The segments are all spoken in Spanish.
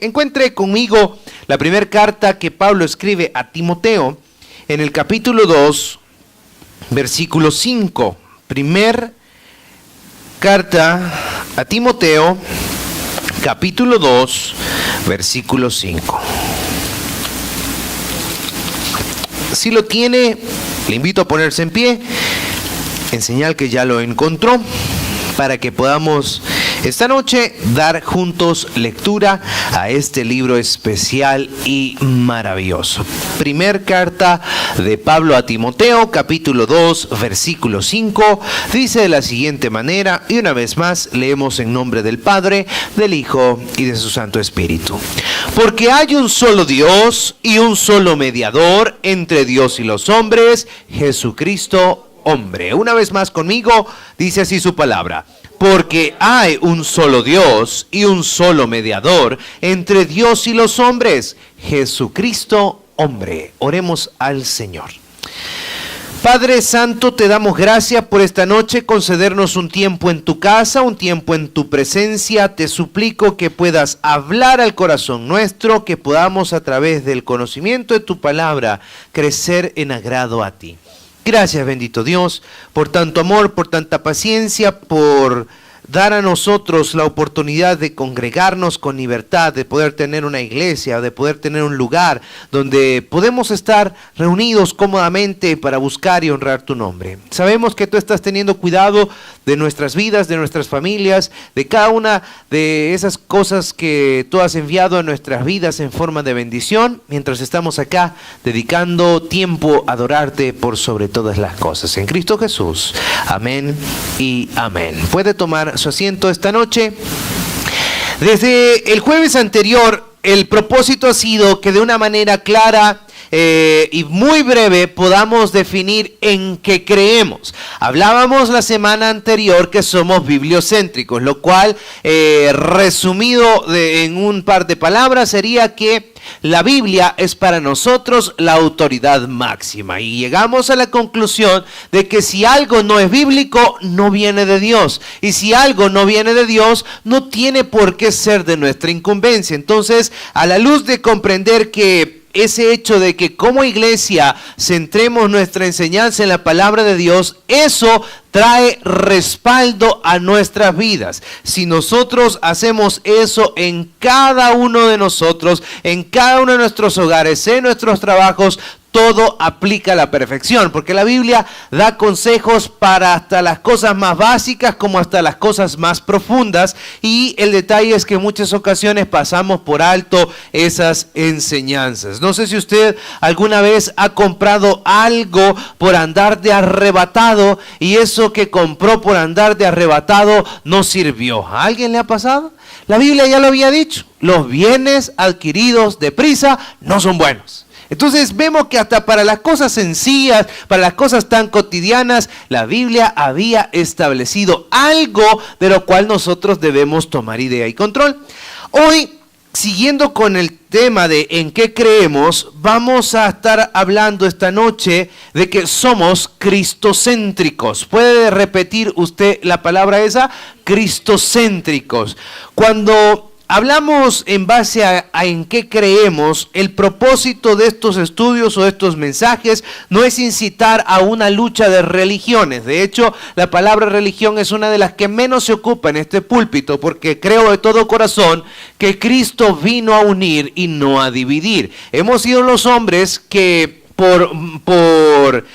Encuentre conmigo la primera carta que Pablo escribe a Timoteo en el capítulo 2, versículo 5. Primer carta a Timoteo, capítulo 2, versículo 5. Si lo tiene, le invito a ponerse en pie, en señal que ya lo encontró, para que podamos esta noche dar juntos lectura a este libro especial y maravilloso. Primer carta de Pablo a Timoteo, capítulo 2, versículo 5, dice de la siguiente manera, y una vez más leemos en nombre del Padre, del Hijo y de su Santo Espíritu. Porque hay un solo Dios y un solo mediador entre Dios y los hombres, Jesucristo hombre. Una vez más conmigo, dice así su palabra. Porque hay un solo Dios y un solo mediador entre Dios y los hombres, Jesucristo hombre. Oremos al Señor. Padre Santo, te damos gracias por esta noche, concedernos un tiempo en tu casa, un tiempo en tu presencia. Te suplico que puedas hablar al corazón nuestro, que podamos a través del conocimiento de tu palabra crecer en agrado a ti. Gracias, bendito Dios, por tanto amor, por tanta paciencia, por dar a nosotros la oportunidad de congregarnos con libertad, de poder tener una iglesia, de poder tener un lugar donde podemos estar reunidos cómodamente para buscar y honrar tu nombre. Sabemos que tú estás teniendo cuidado de nuestras vidas, de nuestras familias, de cada una de esas cosas que tú has enviado a nuestras vidas en forma de bendición, mientras estamos acá dedicando tiempo a adorarte por sobre todas las cosas. En Cristo Jesús. Amén y amén. Puede tomar su asiento esta noche. Desde el jueves anterior, el propósito ha sido que de una manera clara y muy breve podamos definir en qué creemos. Hablábamos la semana anterior que somos bibliocéntricos, lo cual resumido en un par de palabras sería que la Biblia es para nosotros la autoridad máxima, y llegamos a la conclusión de que si algo no es bíblico, no viene de Dios, y si algo no viene de Dios, no tiene por qué ser de nuestra incumbencia. Entonces, a la luz de comprender que ese hecho de que como iglesia centremos nuestra enseñanza en la palabra de Dios, eso trae respaldo a nuestras vidas. Si nosotros hacemos eso en cada uno de nosotros, en cada uno de nuestros hogares, en nuestros trabajos, todo aplica a la perfección, porque la Biblia da consejos para hasta las cosas más básicas como hasta las cosas más profundas, y el detalle es que en muchas ocasiones pasamos por alto esas enseñanzas. No sé si usted alguna vez ha comprado algo por andar de arrebatado y eso que compró por andar de arrebatado no sirvió. ¿A alguien le ha pasado? La Biblia ya lo había dicho, los bienes adquiridos deprisa no son buenos. Entonces vemos que hasta para las cosas sencillas, para las cosas tan cotidianas, la Biblia había establecido algo de lo cual nosotros debemos tomar idea y control. Hoy, siguiendo con el tema de en qué creemos, vamos a estar hablando esta noche de que somos cristocéntricos. ¿Puede repetir usted la palabra esa? Cristocéntricos. Cuando hablamos en base a en qué creemos, el propósito de estos estudios o de estos mensajes no es incitar a una lucha de religiones. De hecho, la palabra religión es una de las que menos se ocupa en este púlpito, porque creo de todo corazón que Cristo vino a unir y no a dividir. Hemos sido los hombres que por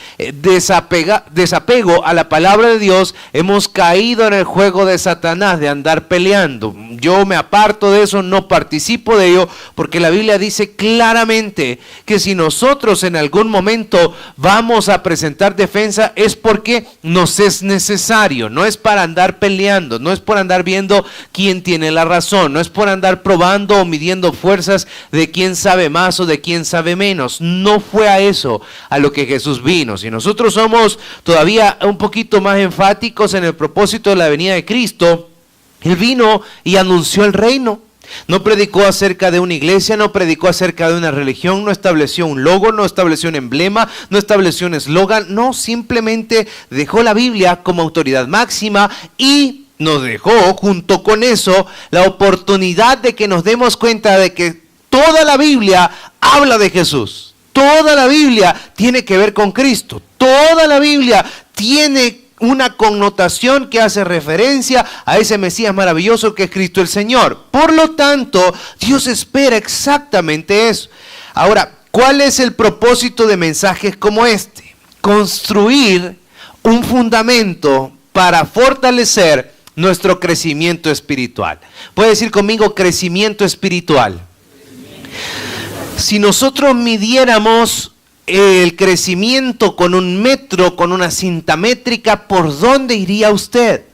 desapego a la palabra de Dios, hemos caído en el juego de Satanás de andar peleando. Yo me aparto de eso, no participo de ello, porque la Biblia dice claramente que si nosotros en algún momento vamos a presentar defensa es porque nos es necesario, no es para andar peleando, no es por andar viendo quién tiene la razón, no es por andar probando o midiendo fuerzas de quién sabe más o de quién sabe menos. No fue a eso a lo que Jesús vino. Si nosotros somos todavía un poquito más enfáticos en el propósito de la venida de Cristo, Él vino y anunció el reino. No predicó acerca de una iglesia, no predicó acerca de una religión, no estableció un logo, no estableció un emblema, no estableció un eslogan, no, simplemente dejó la Biblia como autoridad máxima y nos dejó junto con eso la oportunidad de que nos demos cuenta de que toda la Biblia habla de Jesús. Toda la Biblia tiene que ver con Cristo. Toda la Biblia tiene una connotación que hace referencia a ese Mesías maravilloso que es Cristo el Señor. Por lo tanto, Dios espera exactamente eso. Ahora, ¿cuál es el propósito de mensajes como este? Construir un fundamento para fortalecer nuestro crecimiento espiritual. ¿Puede decir conmigo crecimiento espiritual? Si nosotros midiéramos el crecimiento con un metro, con una cinta métrica, ¿por dónde iría usted?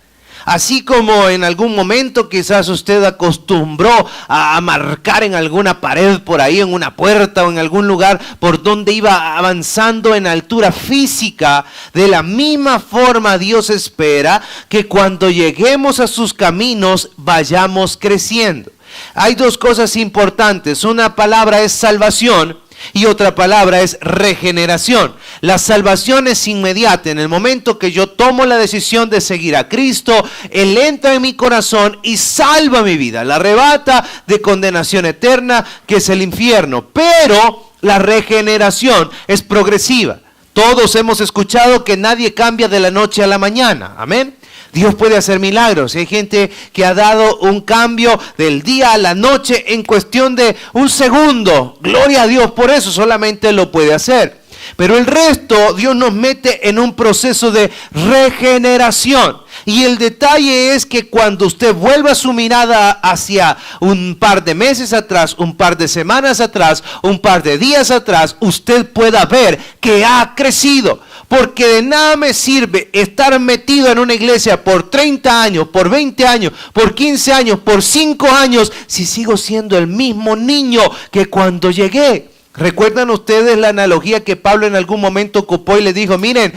Así como en algún momento quizás usted acostumbró a marcar en alguna pared por ahí, en una puerta o en algún lugar por donde iba avanzando en altura física, de la misma forma Dios espera que cuando lleguemos a sus caminos vayamos creciendo. Hay dos cosas importantes, una palabra es salvación y otra palabra es regeneración. La salvación es inmediata. En el momento que yo tomo la decisión de seguir a Cristo, Él entra en mi corazón y salva mi vida. La arrebata de condenación eterna, que es el infierno. Pero la regeneración es progresiva. Todos hemos escuchado que nadie cambia de la noche a la mañana. Amén. Dios puede hacer milagros. Hay gente que ha dado un cambio del día a la noche en cuestión de un segundo. Gloria a Dios por eso, solamente lo puede hacer. Pero el resto, Dios nos mete en un proceso de regeneración. Y el detalle es que cuando usted vuelva su mirada hacia un par de meses atrás, un par de semanas atrás, un par de días atrás, usted pueda ver que ha crecido. Porque de nada me sirve estar metido en una iglesia por 30 años, por 20 años, por 15 años, por 5 años, si sigo siendo el mismo niño que cuando llegué. ¿Recuerdan ustedes la analogía que Pablo en algún momento ocupó y le dijo, miren,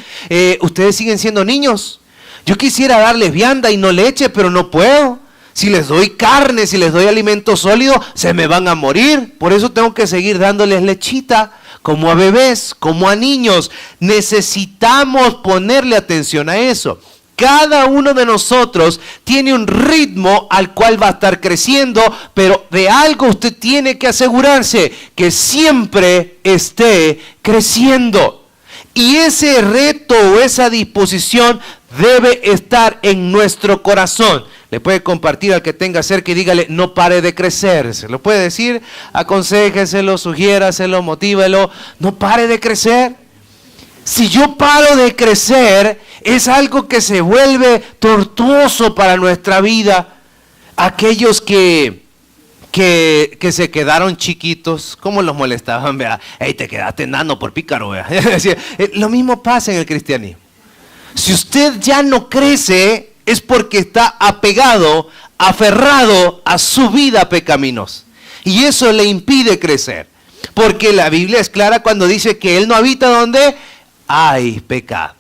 ustedes siguen siendo niños? Yo quisiera darles vianda y no leche, pero no puedo. Si les doy carne, si les doy alimento sólido, se me van a morir. Por eso tengo que seguir dándoles lechita, como a bebés, como a niños. Necesitamos ponerle atención a eso. Cada uno de nosotros tiene un ritmo al cual va a estar creciendo, pero de algo usted tiene que asegurarse, que siempre esté creciendo. Y ese reto o esa disposición debe estar en nuestro corazón. Le puede compartir al que tenga cerca y dígale, no pare de crecer. Se lo puede decir, aconséjeselo, sugiéraselo, motívelo, no pare de crecer. Si yo paro de crecer, es algo que se vuelve tortuoso para nuestra vida. Aquellos que se quedaron chiquitos, ¿cómo los molestaban? Vea, hey, te quedaste enano por pícaro. Vea. Lo mismo pasa en el cristianismo. Si usted ya no crece, es porque está apegado, aferrado a su vida pecaminosa. Y eso le impide crecer. Porque la Biblia es clara cuando dice que Él no habita donde hay pecado.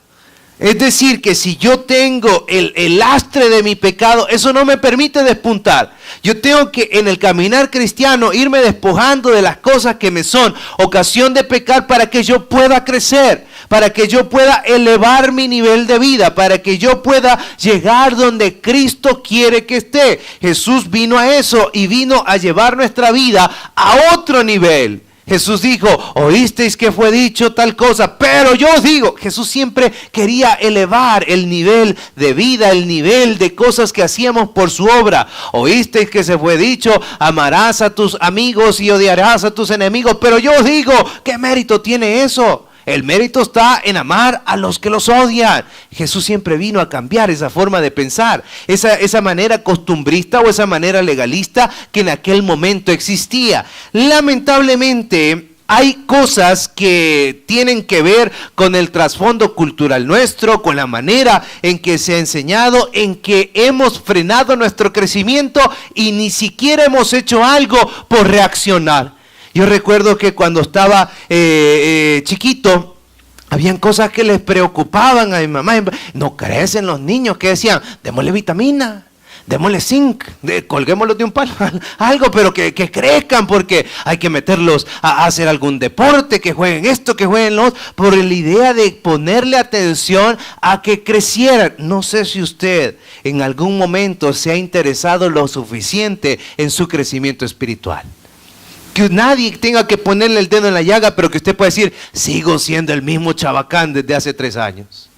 Es decir, que si yo tengo el lastre de mi pecado, eso no me permite despuntar. Yo tengo que en el caminar cristiano irme despojando de las cosas que me son ocasión de pecar para que yo pueda crecer, para que yo pueda elevar mi nivel de vida, para que yo pueda llegar donde Cristo quiere que esté. Jesús vino a eso y vino a llevar nuestra vida a otro nivel. Jesús dijo, oísteis que fue dicho tal cosa, pero yo os digo. Jesús siempre quería elevar el nivel de vida, el nivel de cosas que hacíamos por su obra. Oísteis que se fue dicho, amarás a tus amigos y odiarás a tus enemigos, pero yo os digo, ¿qué mérito tiene eso? El mérito está en amar a los que los odian. Jesús siempre vino a cambiar esa forma de pensar, esa manera costumbrista o esa manera legalista que en aquel momento existía. Lamentablemente, hay cosas que tienen que ver con el trasfondo cultural nuestro, con la manera en que se ha enseñado, en que hemos frenado nuestro crecimiento y ni siquiera hemos hecho algo por reaccionar. Yo recuerdo que cuando estaba chiquito, habían cosas que les preocupaban a mi mamá. No crecen los niños, que decían, démosle vitamina, démosle zinc, colguémoslos de un palo, algo, pero que crezcan, porque hay que meterlos a hacer algún deporte, que jueguen esto, que jueguen lo otro, por la idea de ponerle atención a que crecieran. No sé si usted en algún momento se ha interesado lo suficiente en su crecimiento espiritual. Que nadie tenga que ponerle el dedo en la llaga, pero que usted pueda decir, sigo siendo el mismo chabacán desde hace 3 años.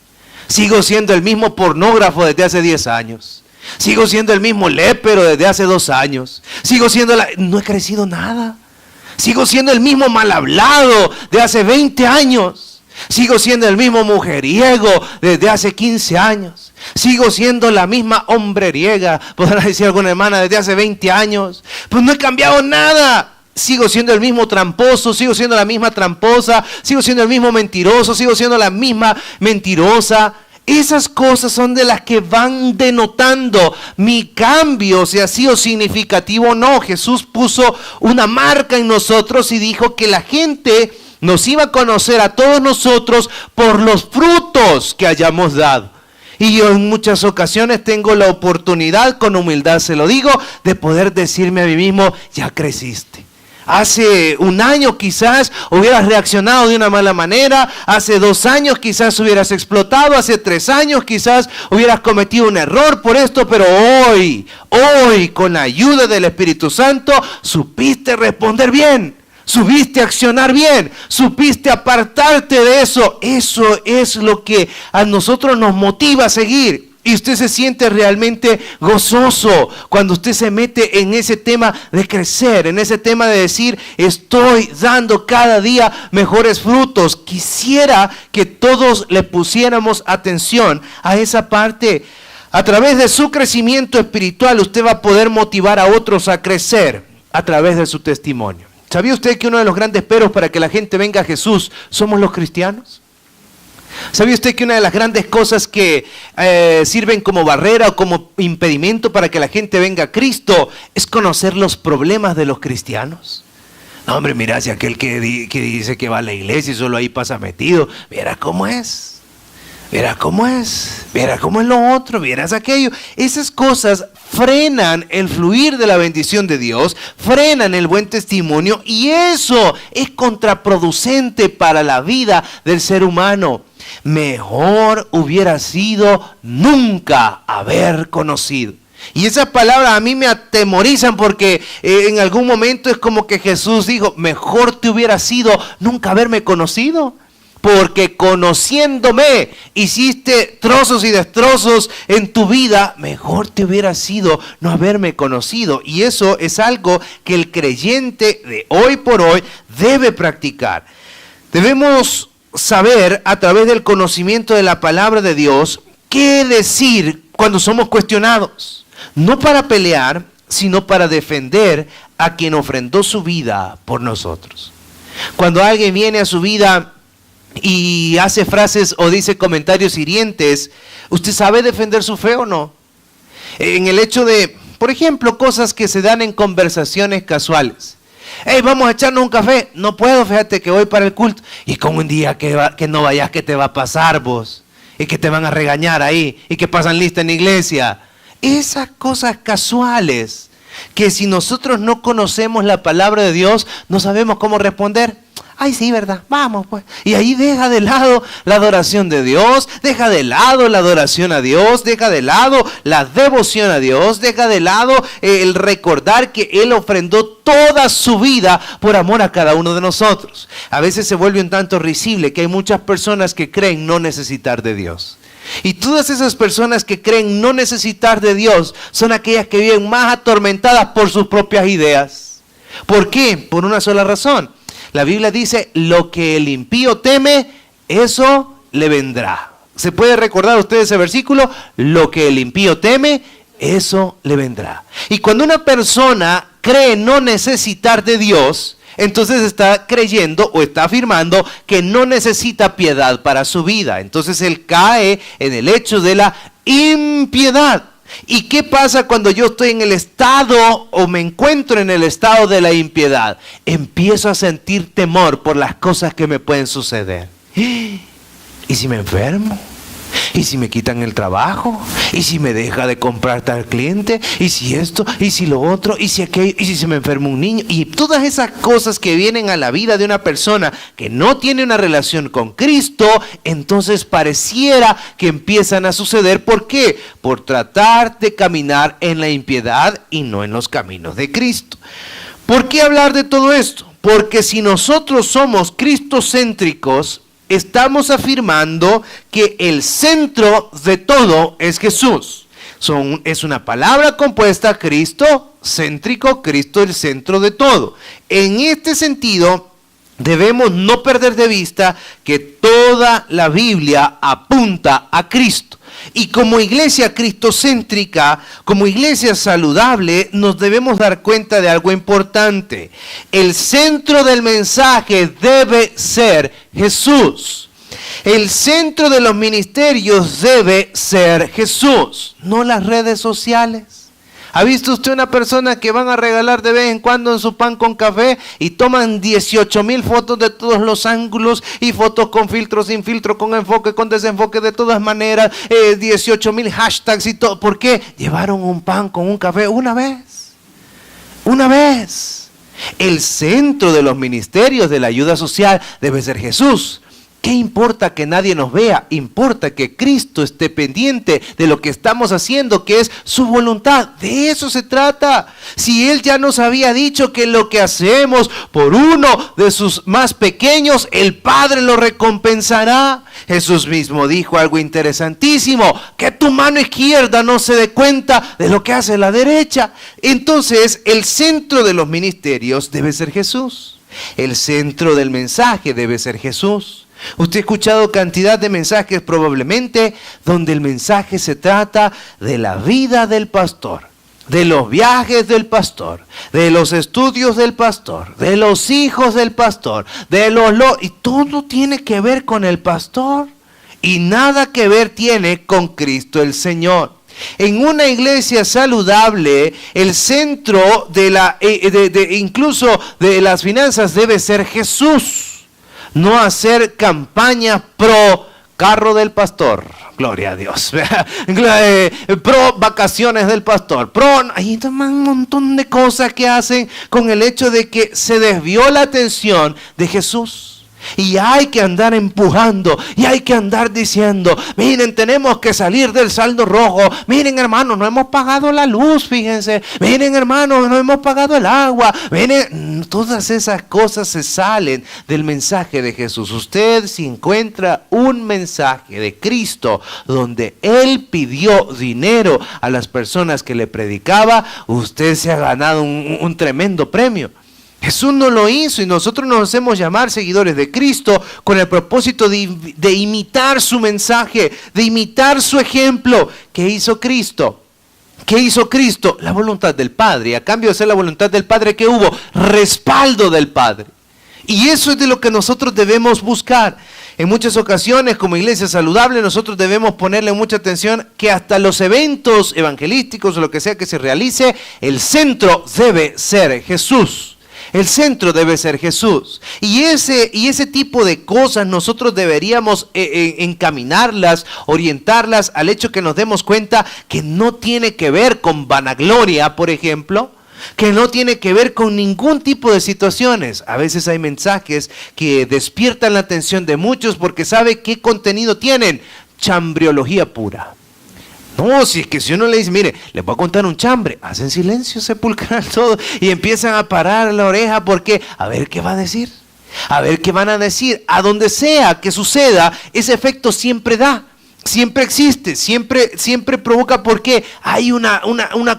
Sigo siendo el mismo pornógrafo desde hace 10 años. Sigo siendo el mismo lépero desde hace 2 años. No he crecido nada. Sigo siendo el mismo mal hablado de hace 20 años. Sigo siendo el mismo mujeriego desde hace 15 años. Sigo siendo la misma hombreriega, podrá decir alguna hermana, desde hace 20 años. Pues no he cambiado nada. Sigo siendo el mismo tramposo, sigo siendo la misma tramposa, sigo siendo el mismo mentiroso, sigo siendo la misma mentirosa. Esas cosas son de las que van denotando mi cambio, si ha sido significativo o no. Jesús puso una marca en nosotros y dijo que la gente nos iba a conocer a todos nosotros por los frutos que hayamos dado. Y yo en muchas ocasiones tengo la oportunidad, con humildad se lo digo, de poder decirme a mí mismo, ya creciste. Hace 1 año quizás hubieras reaccionado de una mala manera, hace 2 años quizás hubieras explotado, hace 3 años quizás hubieras cometido un error por esto, pero hoy con la ayuda del Espíritu Santo supiste responder bien, supiste accionar bien, supiste apartarte de eso. Eso es lo que a nosotros nos motiva a seguir. Y usted se siente realmente gozoso cuando usted se mete en ese tema de crecer, en ese tema de decir, estoy dando cada día mejores frutos. Quisiera que todos le pusiéramos atención a esa parte. A través de su crecimiento espiritual, usted va a poder motivar a otros a crecer a través de su testimonio. ¿Sabía usted que uno de los grandes peros para que la gente venga a Jesús somos los cristianos? ¿Sabía usted que una de las grandes cosas que sirven como barrera o como impedimento para que la gente venga a Cristo es conocer los problemas de los cristianos? No, hombre, mira, si aquel que dice que va a la iglesia y solo ahí pasa metido, viera cómo es. Viera cómo es lo otro, vieras aquello. Esas cosas frenan el fluir de la bendición de Dios, frenan el buen testimonio, y eso es contraproducente para la vida del ser humano. Mejor hubiera sido nunca haber conocido. Y esas palabras a mí me atemorizan, porque en algún momento es como que Jesús dijo, mejor te hubiera sido nunca haberme conocido. Porque conociéndome hiciste trozos y destrozos en tu vida, mejor te hubiera sido no haberme conocido. Y eso es algo que el creyente de hoy por hoy debe practicar. Debemos saber a través del conocimiento de la palabra de Dios qué decir cuando somos cuestionados. No para pelear, sino para defender a quien ofrendó su vida por nosotros. Cuando alguien viene a su vida y hace frases o dice comentarios hirientes, ¿usted sabe defender su fe o no? En el hecho de, por ejemplo, cosas que se dan en conversaciones casuales. Hey, vamos a echarnos un café. No puedo, fíjate que voy para el culto. Y como un día que no vayas, ¿qué te va a pasar vos? Y que te van a regañar ahí, y que pasan lista en la iglesia. Esas cosas casuales, que si nosotros no conocemos la palabra de Dios, no sabemos cómo responder. Ay, sí, ¿verdad? Vamos, pues. Y ahí deja de lado la adoración de Dios, deja de lado la adoración a Dios, deja de lado la devoción a Dios, deja de lado el recordar que Él ofrendó toda su vida por amor a cada uno de nosotros. A veces se vuelve un tanto risible que hay muchas personas que creen no necesitar de Dios. Y todas esas personas que creen no necesitar de Dios son aquellas que viven más atormentadas por sus propias ideas. ¿Por qué? Por una sola razón. La Biblia dice, lo que el impío teme, eso le vendrá. ¿Se puede recordar usted ese versículo? Lo que el impío teme, eso le vendrá. Y cuando una persona cree no necesitar de Dios, entonces está creyendo o está afirmando que no necesita piedad para su vida. Entonces él cae en el hecho de la impiedad. ¿Y qué pasa cuando yo estoy en el estado o me encuentro en el estado de la impiedad? Empiezo a sentir temor por las cosas que me pueden suceder. ¿Y si me enfermo? ¿Y si me quitan el trabajo? ¿Y si me deja de comprar tal cliente? ¿Y si esto? ¿Y si lo otro? ¿Y si aquello? ¿Y si se me enferma un niño? Y todas esas cosas que vienen a la vida de una persona que no tiene una relación con Cristo, entonces pareciera que empiezan a suceder. ¿Por qué? Por tratar de caminar en la impiedad y no en los caminos de Cristo. ¿Por qué hablar de todo esto? Porque si nosotros somos cristocéntricos, estamos afirmando que el centro de todo es Jesús. Es una palabra compuesta, Cristo céntrico, Cristo el centro de todo. En este sentido, debemos no perder de vista que toda la Biblia apunta a Cristo. Y como iglesia cristocéntrica, como iglesia saludable, nos debemos dar cuenta de algo importante. El centro del mensaje debe ser Jesús. El centro de los ministerios debe ser Jesús, no las redes sociales. ¿Ha visto usted una persona que van a regalar de vez en cuando en su pan con café y toman 18,000 fotos de todos los ángulos y fotos con filtro, sin filtro, con enfoque, con desenfoque, de todas maneras, 18,000 hashtags y todo? ¿Por qué? Llevaron un pan con un café una vez. Una vez. El centro de los ministerios de la ayuda social debe ser Jesús. ¿Qué importa que nadie nos vea? Importa que Cristo esté pendiente de lo que estamos haciendo, que es su voluntad. De eso se trata. Si Él ya nos había dicho que lo que hacemos por uno de sus más pequeños, el Padre lo recompensará. Jesús mismo dijo algo interesantísimo: que tu mano izquierda no se dé cuenta de lo que hace la derecha. Entonces, el centro de los ministerios debe ser Jesús. El centro del mensaje debe ser Jesús. Usted ha escuchado cantidad de mensajes probablemente donde el mensaje se trata de la vida del pastor, de los viajes del pastor, de los estudios del pastor, de los hijos del pastor, y todo tiene que ver con el pastor y nada que ver tiene con Cristo el Señor. En una iglesia saludable, el centro incluso de las finanzas debe ser Jesús. No hacer campaña pro carro del pastor, gloria a Dios, pro vacaciones del pastor, hay un montón de cosas que hacen con el hecho de que se desvió la atención de Jesús. Y hay que andar empujando, y hay que andar diciendo: miren, tenemos que salir del saldo rojo. Miren, hermanos, no hemos pagado la luz, fíjense. Miren, hermanos, no hemos pagado el agua. Miren, todas esas cosas se salen del mensaje de Jesús. Usted, si encuentra un mensaje de Cristo donde Él pidió dinero a las personas que le predicaba, usted se ha ganado un tremendo premio. Jesús no lo hizo y nosotros nos hacemos llamar seguidores de Cristo con el propósito de imitar su mensaje, de imitar su ejemplo. ¿Qué hizo Cristo? ¿Qué hizo Cristo? La voluntad del Padre. Y a cambio de ser la voluntad del Padre, ¿qué hubo? Respaldo del Padre. Y eso es de lo que nosotros debemos buscar. En muchas ocasiones, como iglesia saludable, nosotros debemos ponerle mucha atención que hasta los eventos evangelísticos o lo que sea que se realice, el centro debe ser Jesús. El centro debe ser Jesús. Y ese tipo de cosas nosotros deberíamos encaminarlas, orientarlas al hecho que nos demos cuenta que no tiene que ver con vanagloria, por ejemplo, que no tiene que ver con ningún tipo de situaciones. A veces hay mensajes que despiertan la atención de muchos porque ¿sabe qué contenido tienen? Chambriología pura. No, si es que si uno le dice, mire, les voy a contar un chambre, hacen silencio sepulcral todo y empiezan a parar la oreja porque a ver qué va a decir, a ver qué van a decir. A donde sea que suceda, ese efecto siempre da, siempre existe, siempre provoca, porque hay una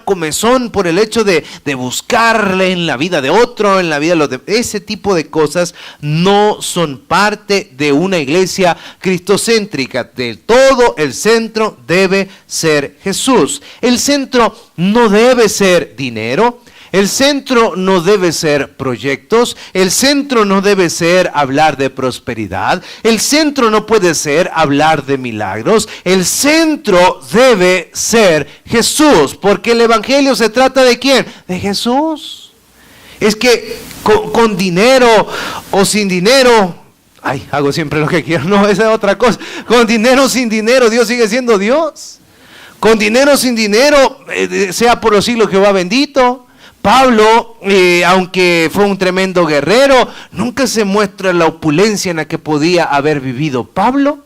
comezón por el hecho de buscarle en la vida de otro, en la vida de los demás. Ese tipo de cosas no son parte de una iglesia cristocéntrica. De todo, el centro debe ser Jesús. El centro no debe ser dinero. El centro no debe ser proyectos, el centro no debe ser hablar de prosperidad, el centro no puede ser hablar de milagros, el centro debe ser Jesús, porque el evangelio se trata ¿de quién? De Jesús. Es que con dinero o sin dinero, Ay, hago siempre lo que quiero. No, esa es otra cosa. Con dinero o sin dinero, Dios sigue siendo Dios. Con dinero o sin dinero, sea por los siglos Jehová bendito. Pablo, aunque fue un tremendo guerrero, nunca se muestra la opulencia en la que podía haber vivido Pablo.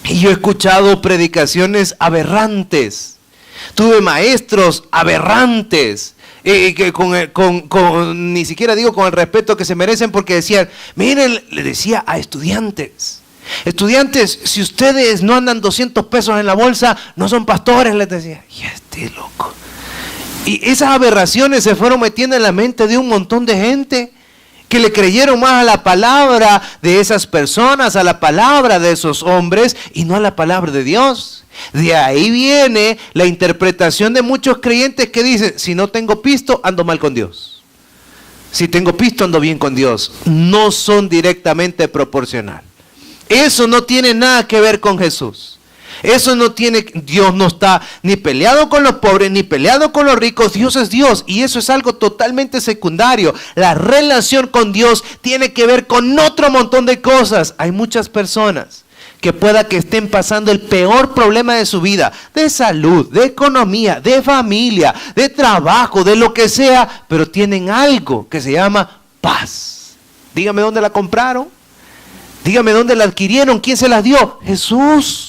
Y yo he escuchado predicaciones aberrantes. Tuve maestros aberrantes. Ni siquiera digo con el respeto que se merecen, porque decían, miren, le decía a estudiantes, si ustedes no andan 200 pesos en la bolsa, no son pastores, les decía. Y este loco. Y esas aberraciones se fueron metiendo en la mente de un montón de gente que le creyeron más a la palabra de esas personas, a la palabra de esos hombres y no a la palabra de Dios. De ahí viene la interpretación de muchos creyentes que dicen, si no tengo pisto, ando mal con Dios. Si tengo pisto, ando bien con Dios. No son directamente proporcional. Eso no tiene nada que ver con Jesús. Dios no está ni peleado con los pobres, ni peleado con los ricos. Dios es Dios y eso es algo totalmente secundario. La relación con Dios tiene que ver con otro montón de cosas. Hay muchas personas que pueda que estén pasando el peor problema de su vida, de salud, de economía, de familia, de trabajo, de lo que sea, pero tienen algo que se llama paz. Dígame dónde la compraron, dígame dónde la adquirieron, quién se las dio, Jesús.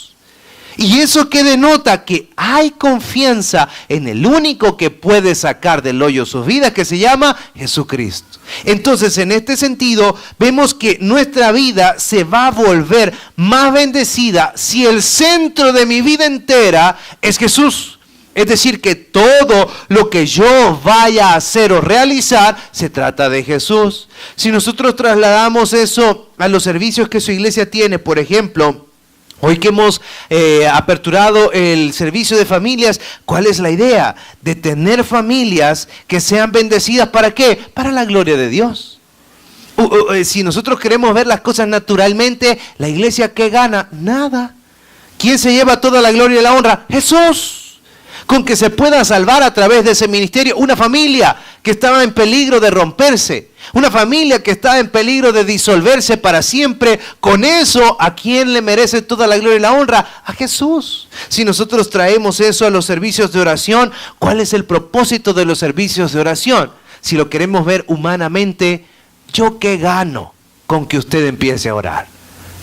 Y eso que denota que hay confianza en el único que puede sacar del hoyo sus vidas, que se llama Jesucristo. Entonces, en este sentido, vemos que nuestra vida se va a volver más bendecida si el centro de mi vida entera es Jesús. Es decir, que todo lo que yo vaya a hacer o realizar se trata de Jesús. Si nosotros trasladamos eso a los servicios que su iglesia tiene, por ejemplo, hoy que hemos aperturado el servicio de familias, ¿cuál es la idea? De tener familias que sean bendecidas. ¿Para qué? Para la gloria de Dios. Si nosotros queremos ver las cosas naturalmente, ¿la iglesia qué gana? Nada. ¿Quién se lleva toda la gloria y la honra? Jesús. Con que se pueda salvar a través de ese ministerio una familia que estaba en peligro de romperse, una familia que estaba en peligro de disolverse para siempre. Con eso, ¿a quién le merece toda la gloria y la honra? A Jesús. Si nosotros traemos eso a los servicios de oración, ¿cuál es el propósito de los servicios de oración? Si lo queremos ver humanamente, ¿yo qué gano con que usted empiece a orar?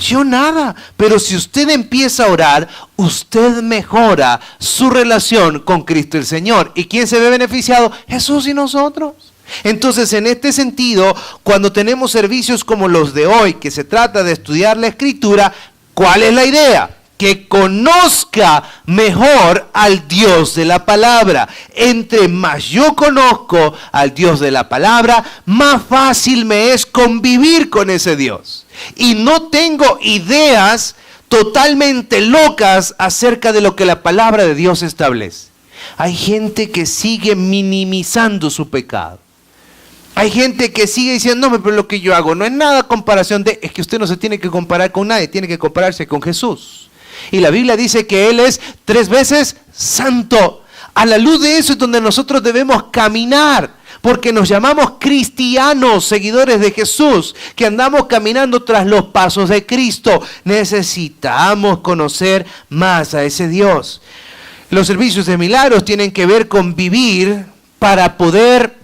Yo nada, pero si usted empieza a orar, usted mejora su relación con Cristo el Señor. ¿Y quién se ve beneficiado? Jesús y nosotros. Entonces, en este sentido, cuando tenemos servicios como los de hoy, que se trata de estudiar la Escritura, ¿cuál es la idea? Que conozca mejor al Dios de la palabra. Entre más yo conozco al Dios de la palabra, más fácil me es convivir con ese Dios. Y no tengo ideas totalmente locas acerca de lo que la palabra de Dios establece. Hay gente que sigue minimizando su pecado. Hay gente que sigue diciendo, no, pero lo que yo hago no es nada comparación de... Es que usted no se tiene que comparar con nadie, tiene que compararse con Jesús. Y la Biblia dice que Él es 3 veces santo. A la luz de eso es donde nosotros debemos caminar. Porque nos llamamos cristianos, seguidores de Jesús, que andamos caminando tras los pasos de Cristo. Necesitamos conocer más a ese Dios. Los servicios de milagros tienen que ver con vivir para poder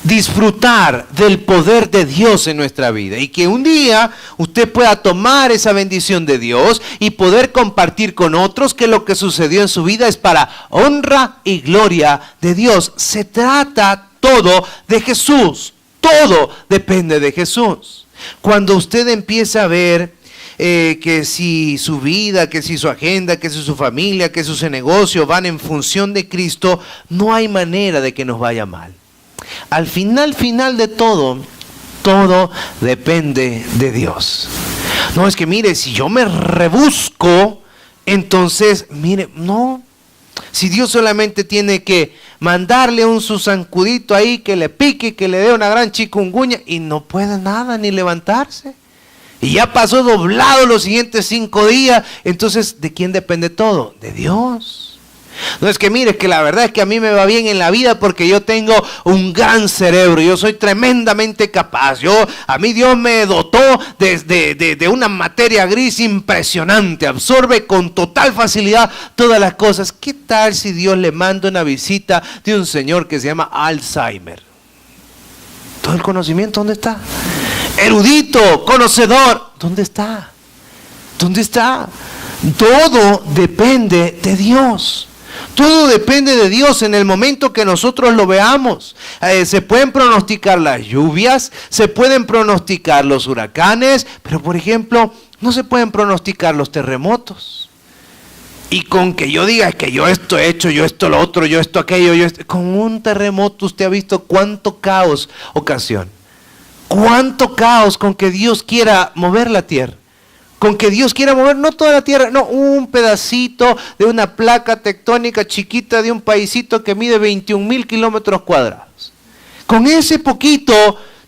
disfrutar del poder de Dios en nuestra vida. Y que un día usted pueda tomar esa bendición de Dios y poder compartir con otros que lo que sucedió en su vida es para honra y gloria de Dios. Se trata todo de Jesús. Todo depende de Jesús. Cuando usted empieza a ver que si su vida, que si su agenda, que si su familia, que si su negocio van en función de Cristo, no hay manera de que nos vaya mal. Al final de todo depende de Dios. No, es que mire, si yo me rebusco, entonces, mire, no. Si Dios solamente tiene que mandarle su zancudito ahí, que le pique, que le dé una gran chikungunya, y no puede nada, ni levantarse. Y ya pasó doblado los siguientes 5 días, entonces, ¿de quién depende todo? De Dios. No es que mire, es que la verdad es que a mí me va bien en la vida porque yo tengo un gran cerebro, yo soy tremendamente capaz, a mí Dios me dotó de una materia gris impresionante, absorbe con total facilidad todas las cosas. ¿Qué tal si Dios le manda una visita de un señor que se llama Alzheimer? ¿Todo el conocimiento dónde está? Erudito, conocedor, ¿dónde está? ¿Dónde está? Todo depende de Dios. Todo depende de Dios en el momento que nosotros lo veamos. Se pueden pronosticar las lluvias, se pueden pronosticar los huracanes, pero por ejemplo, no se pueden pronosticar los terremotos. Y con que yo diga que yo esto he hecho, yo esto lo otro, yo esto aquello, con un terremoto usted ha visto cuánto caos ocasiona. Cuánto caos con que Dios quiera mover la tierra. Con que Dios quiera mover, no toda la tierra, no, un pedacito de una placa tectónica chiquita de un paisito que mide 21,000 kilómetros cuadrados. Con ese poquito,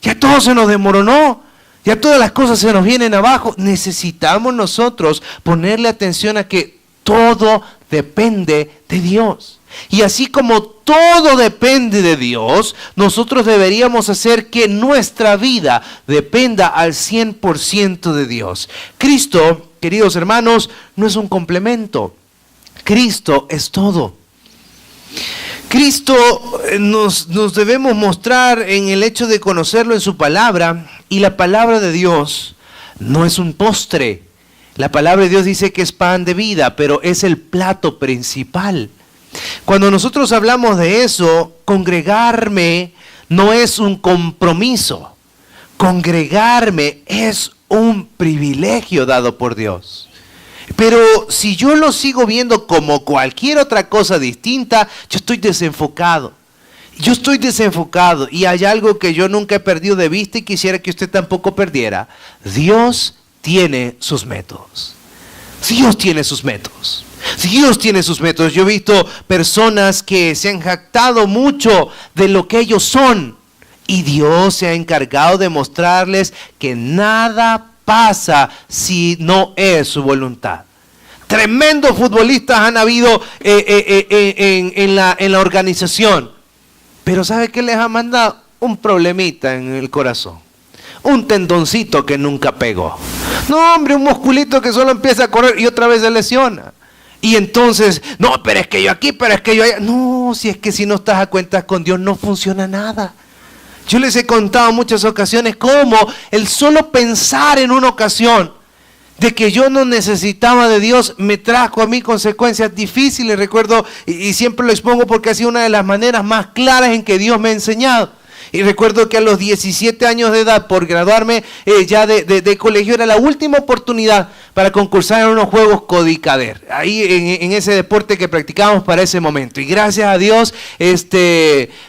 ya todo se nos desmoronó, ya todas las cosas se nos vienen abajo. Necesitamos nosotros ponerle atención a que todo depende de Dios. Y así como todo depende de Dios, nosotros deberíamos hacer que nuestra vida dependa al 100% de Dios. Cristo, queridos hermanos, no es un complemento. Cristo es todo. Cristo nos debemos mostrar en el hecho de conocerlo en su palabra, y la palabra de Dios no es un postre. La palabra de Dios dice que es pan de vida, pero es el plato principal. Cuando nosotros hablamos de eso, congregarme no es un compromiso. Congregarme es un privilegio dado por Dios. Pero si yo lo sigo viendo como cualquier otra cosa distinta, yo estoy desenfocado. Yo estoy desenfocado y hay algo que yo nunca he perdido de vista y quisiera que usted tampoco perdiera. Dios tiene sus métodos. Dios tiene sus métodos. Dios tiene sus métodos. Yo he visto personas que se han jactado mucho de lo que ellos son, y Dios se ha encargado de mostrarles que nada pasa si no es su voluntad. Tremendos futbolistas han habido en la organización, pero ¿sabe qué les ha mandado? Un problemita en el corazón, un tendoncito que nunca pegó. No, hombre, un musculito que solo empieza a correr y otra vez se lesiona. Y entonces, no, pero es que yo aquí, pero es que yo allá. No, si es que si no estás a cuentas con Dios no funciona nada. Yo les he contado en muchas ocasiones cómo el solo pensar en una ocasión de que yo no necesitaba de Dios me trajo a mí consecuencias difíciles. Recuerdo, y siempre lo expongo porque ha sido una de las maneras más claras en que Dios me ha enseñado. Y recuerdo que a los 17 años de edad, por graduarme ya de colegio, era la última oportunidad para concursar en unos juegos Codicader, ahí en ese deporte que practicábamos para ese momento. Y gracias a Dios,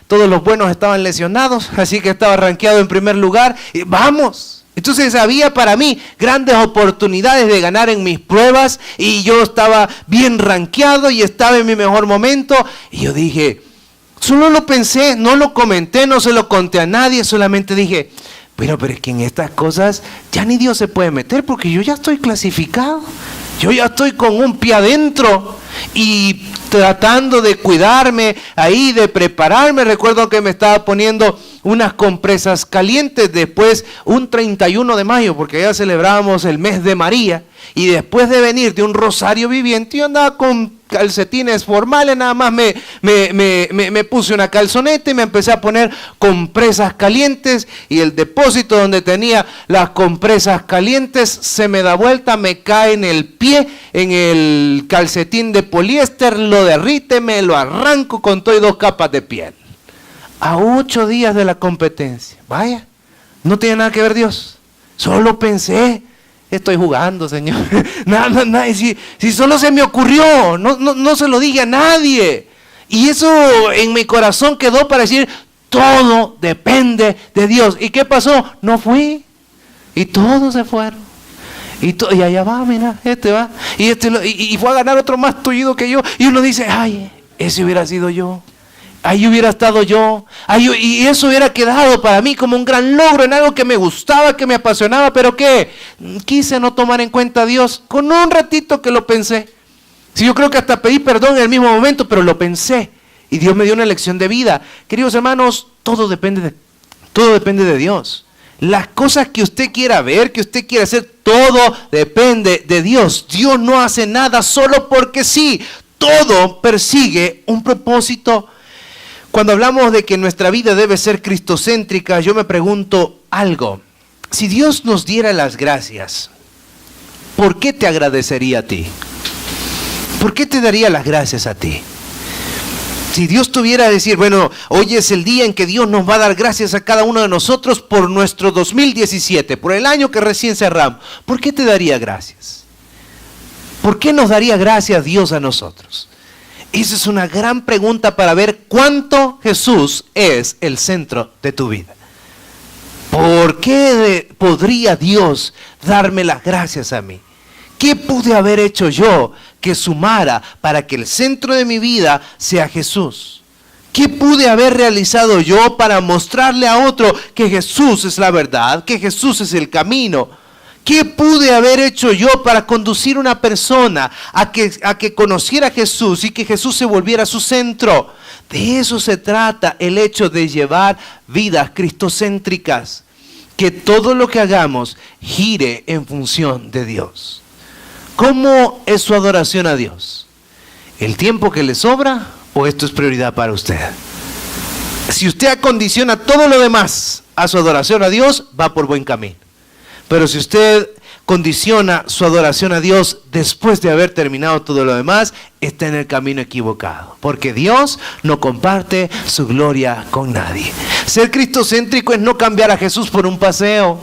todos los buenos estaban lesionados, así que estaba rankeado en primer lugar. Y vamos. Entonces había para mí grandes oportunidades de ganar en mis pruebas, y yo estaba bien rankeado y estaba en mi mejor momento. Y yo dije... Solo lo pensé, no lo comenté, no se lo conté a nadie, solamente dije, pero es que en estas cosas ya ni Dios se puede meter porque yo ya estoy clasificado, yo ya estoy con un pie adentro y tratando de cuidarme ahí, de prepararme. Recuerdo que me estaba poniendo unas compresas calientes después, un 31 de mayo, porque ya celebrábamos el mes de María, y después de venir de un rosario viviente, yo andaba con calcetines formales, nada más me puse una calzoneta y me empecé a poner compresas calientes, y el depósito donde tenía las compresas calientes se me da vuelta, me cae en el pie, en el calcetín de poliéster, lo derrite, me lo arranco con todo y 2 capas de piel. A 8 días de la competencia. Vaya, no tiene nada que ver Dios. Solo pensé, estoy jugando, Señor. Nada, si solo se me ocurrió, no se lo dije a nadie. Y eso en mi corazón quedó para decir, todo depende de Dios. ¿Y qué pasó? No fui. Y todos se fueron. Y allá va, mira, va. Y fue a ganar otro más tullido que yo. Y uno dice, ay, ese hubiera sido yo. Ahí hubiera estado yo, y eso hubiera quedado para mí como un gran logro en algo que me gustaba, que me apasionaba, pero que quise no tomar en cuenta a Dios con un ratito que lo pensé. Si yo creo que hasta pedí perdón en el mismo momento, pero lo pensé y Dios me dio una lección de vida. Queridos hermanos, todo depende de Dios. Las cosas que usted quiera ver, que usted quiera hacer, todo depende de Dios. Dios no hace nada solo porque sí. Todo persigue un propósito. Cuando hablamos de que nuestra vida debe ser cristocéntrica, yo me pregunto algo. Si Dios nos diera las gracias, ¿por qué te agradecería a ti? ¿Por qué te daría las gracias a ti? Si Dios tuviera a decir, bueno, hoy es el día en que Dios nos va a dar gracias a cada uno de nosotros por nuestro 2017, por el año que recién cerramos, ¿por qué te daría gracias? ¿Por qué nos daría gracias Dios a nosotros? Esa es una gran pregunta para ver cuánto Jesús es el centro de tu vida. ¿Por qué podría Dios darme las gracias a mí? ¿Qué pude haber hecho yo que sumara para que el centro de mi vida sea Jesús? ¿Qué pude haber realizado yo para mostrarle a otro que Jesús es la verdad, que Jesús es el camino? ¿Qué pude haber hecho yo para conducir a una persona a que conociera a Jesús y que Jesús se volviera su centro? De eso se trata el hecho de llevar vidas cristocéntricas. Que todo lo que hagamos gire en función de Dios. ¿Cómo es su adoración a Dios? ¿El tiempo que le sobra o esto es prioridad para usted? Si usted acondiciona todo lo demás a su adoración a Dios, va por buen camino. Pero si usted condiciona su adoración a Dios después de haber terminado todo lo demás, está en el camino equivocado. Porque Dios no comparte su gloria con nadie. Ser cristocéntrico es no cambiar a Jesús por un paseo.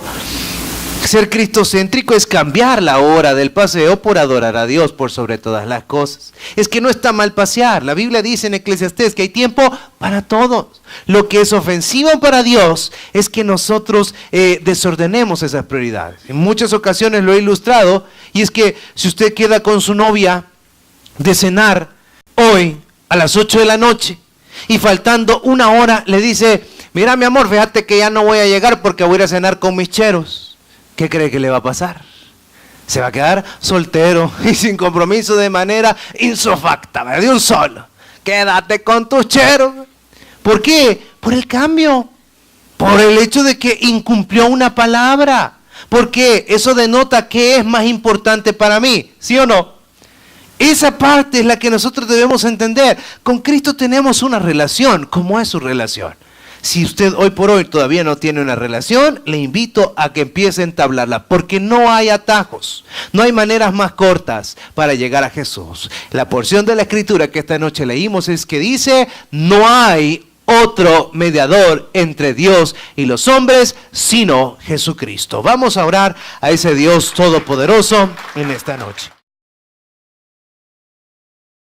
Ser cristocéntrico es cambiar la hora del paseo por adorar a Dios por sobre todas las cosas. Es que no está mal pasear. La Biblia dice en Eclesiastés que hay tiempo para todos. Lo que es ofensivo para Dios es que nosotros desordenemos esas prioridades. En muchas ocasiones lo he ilustrado, y es que si usted queda con su novia de cenar hoy a las 8 de la noche y faltando una hora le dice, mira mi amor, fíjate que ya no voy a llegar porque voy a ir a cenar con mis cheros. ¿Qué cree que le va a pasar? Se va a quedar soltero y sin compromiso de manera insofacta, de un solo. Quédate con tus cheros. ¿Por qué? Por el cambio. Por el hecho de que incumplió una palabra. Porque eso denota qué es más importante para mí, ¿sí o no? Esa parte es la que nosotros debemos entender. Con Cristo tenemos una relación. ¿Cómo es su relación? Si usted hoy por hoy todavía no tiene una relación, le invito a que empiece a entablarla, porque no hay atajos, no hay maneras más cortas para llegar a Jesús. La porción de la Escritura que esta noche leímos es que dice, no hay otro mediador entre Dios y los hombres, sino Jesucristo. Vamos a orar a ese Dios todopoderoso en esta noche.